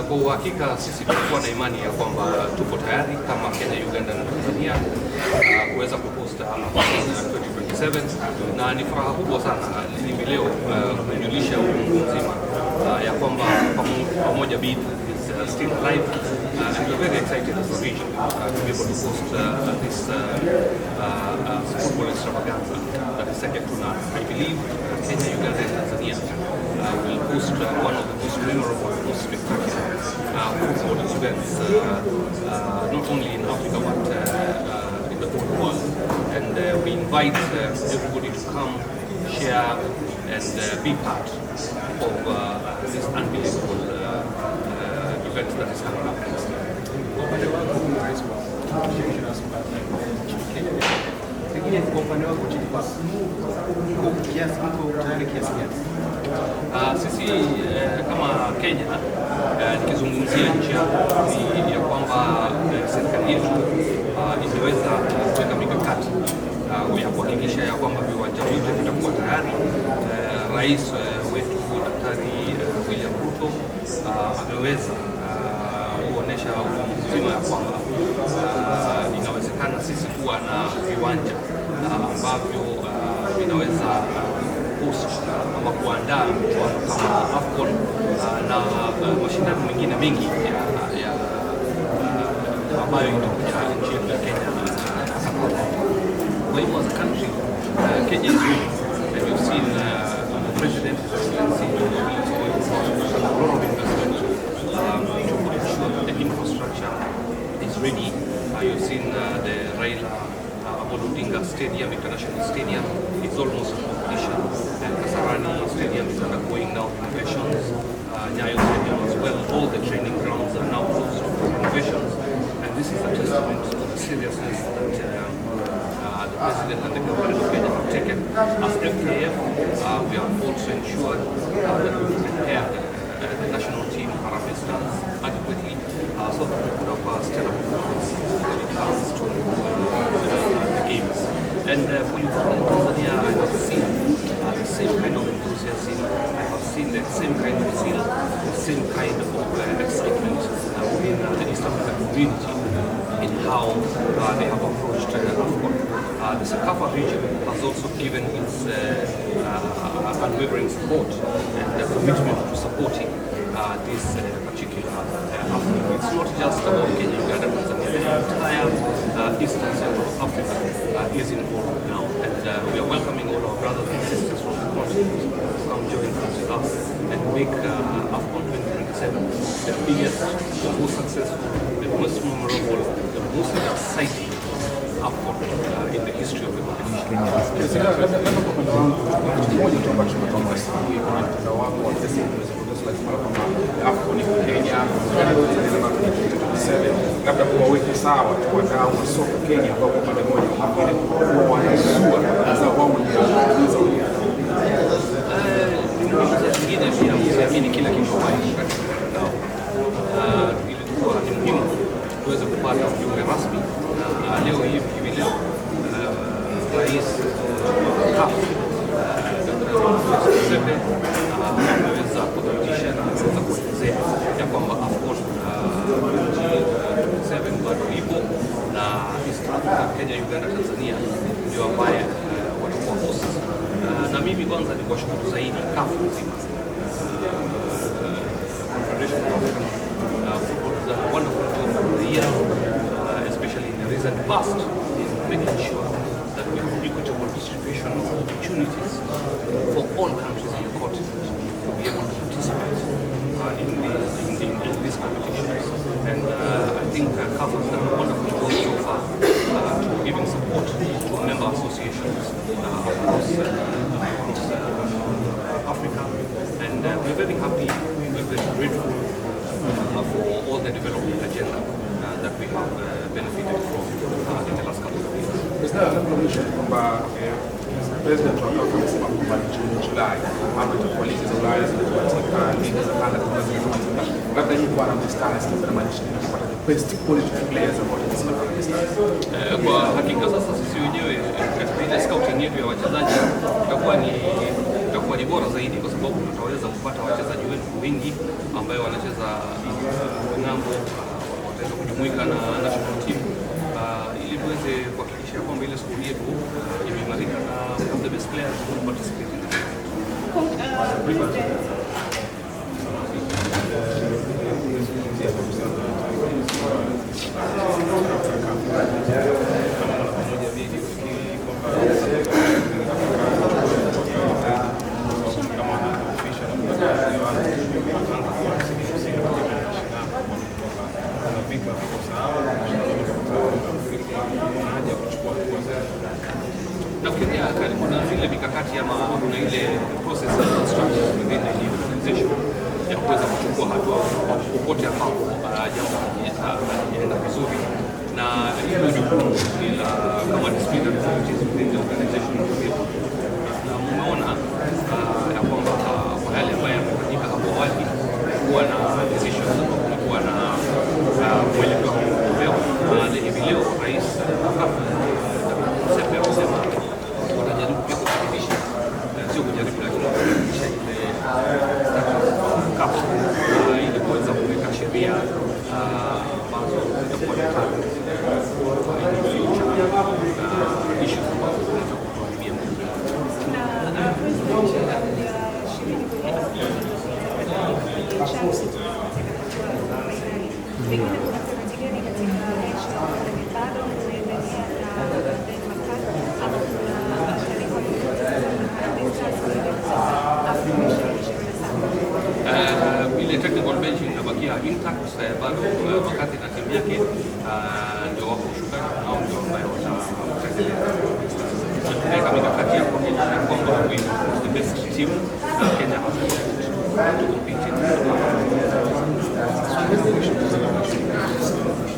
Kwa uhakika sisi tulikuwa na imani ya kwamba tuko tayari kama Kenya, Uganda na Tanzania kuweza kuhost 2027, na ni furaha kubwa sana hivi leo kujulisha ulimwengu mzima ya kwamba pamoja bid is still alive, and we're very excited as a region to be able to host this football extravaganza that is second to none. I believe Kenya, Uganda and Tanzania will host one of the most memorable, most spectacular football events, not only in Africa but in the whole world. And we invite everybody to come, share, and be part of this unbelievable event that is coming up next year. Kwa upande wako sisi kama Kenya, nikizungumzia nchi yangu, ni ya kwamba serikali yetu imeweza kuweka mikakati ya kuhakikisha ya kwamba viwanja vyote vitakuwa tayari. Rais wetu Daktari William Ruto ameweza kuonesha mzima ya kwamba inawezekana sisi kuwa na viwanja ambavyo vinaweza ama kuandaa mchuano kama AFCON na mashindano mengine mengi ambayo itakuja nchi yetu ya Kenya. Kwa hivyo as a country, Kenya is ready, and we've seen the President Excellency a lot of investment to ensure that the infrastructure is ready. You've seen the Raila Amolo Odinga Stadium, International Stadium, is almost in completion. Kasarani Stadium is undergoing now renovations. Nyayo Stadium as well. All the training grounds are now close to renovations, and this is a testament to the seriousness that the President and the government of Kenya have taken. As FKF, we have also ensured that we prepare the national team parameters adequately, so that we could have stellar performance when it comes to the games. And for Uganda and Tanzania, I have seen the same kind of enthusiasm, I have seen the same kind of zeal, the same kind of excitement within the East African community in how they have approached AFCON. The CECAFA region has also given its unwavering support and commitment to supporting this particular AFCON. It's not just about Kenya, Uganda, Tanzania. The entire Eastern Central Africa is involved now, and we are welcoming all our brothers and sisters from the continent to come join us with us and make AFCON 2027 the biggest, the most successful, the most memorable, the most exciting AFCON in the history of the competition. AFCON iko Kenya, labda kuwaweka sawa wadau wa soka Kenya ambao kwa upande mmoja wanasua za wao wenyewe. Zingine pia usiamini kila kitu ilikuwa ni muhimu tuweze kupata ujumbe rasmi, na leo hivi leo Rais CAF ameweza kuthibitisha na ameweza kuelezea ya kwamba AFCON 2027 bado ipo, na East Africa, Kenya, Uganda, Tanzania ndio ambaye watakuwa host. Na mimi kwanza ni kuwashukuru zaidi CAF nzima, Confederation of African Football has done a wonderful job over the years, especially in the recent past, in making sure that we have equitable distribution of opportunities for all countries on the continent to be able to participate in these competitions. And I think CAF has done a wonderful job so far to giving support to member associations across Africa. And we're very happy, we're very grateful for all the development agenda that we have benefited from in the last couple of years. President wa CAF amesema kwamba Julai ama itakuwa ligi za Ulaya zinatoka ligi za kanda labda hii kwa Harambee Stars inamaanisha kupata the best quality players ambao wanasema Harambee Stars. Kwa hakika sasa sisi wenyewe katika ile scouting yetu ya wachezaji itakuwa ni bora zaidi, kwa sababu tutaweza kupata wachezaji wetu wengi ambao wanacheza ng'ambo, wataweza kujumuika na national team ili tuweze kuhakikisha kwamba ile squad yetu imeimarika na the best players will participate in nafikiria karibu na zile mikakati ama na ile process and structures within the organization ya kuweza kuchukua hatua popote ambapo jambo halijaenda vizuri, na hilo jukumu la kama disciplinary committees within the organization. Na mmeona ya kwamba kwa yale ambayo yamefanyika hapo awali kuwa na decisions na kuwa na mwelekeo wa hivi leo rais Sepe amesema watajaribu pia kurekebisha, sio kujaribu, lakini kurekebisha ile kapu ili kuweza kuweka sheria ambazo zitakuwa na issues ambazo zinaweza kutuharibia ile technical bench inabakia intact bado, wakati na timu yake ndio wako ushukaji au ndio ambayo watatekeleza mikakati ya kuhakikisha kwamba we the best team Kenya has to compete in.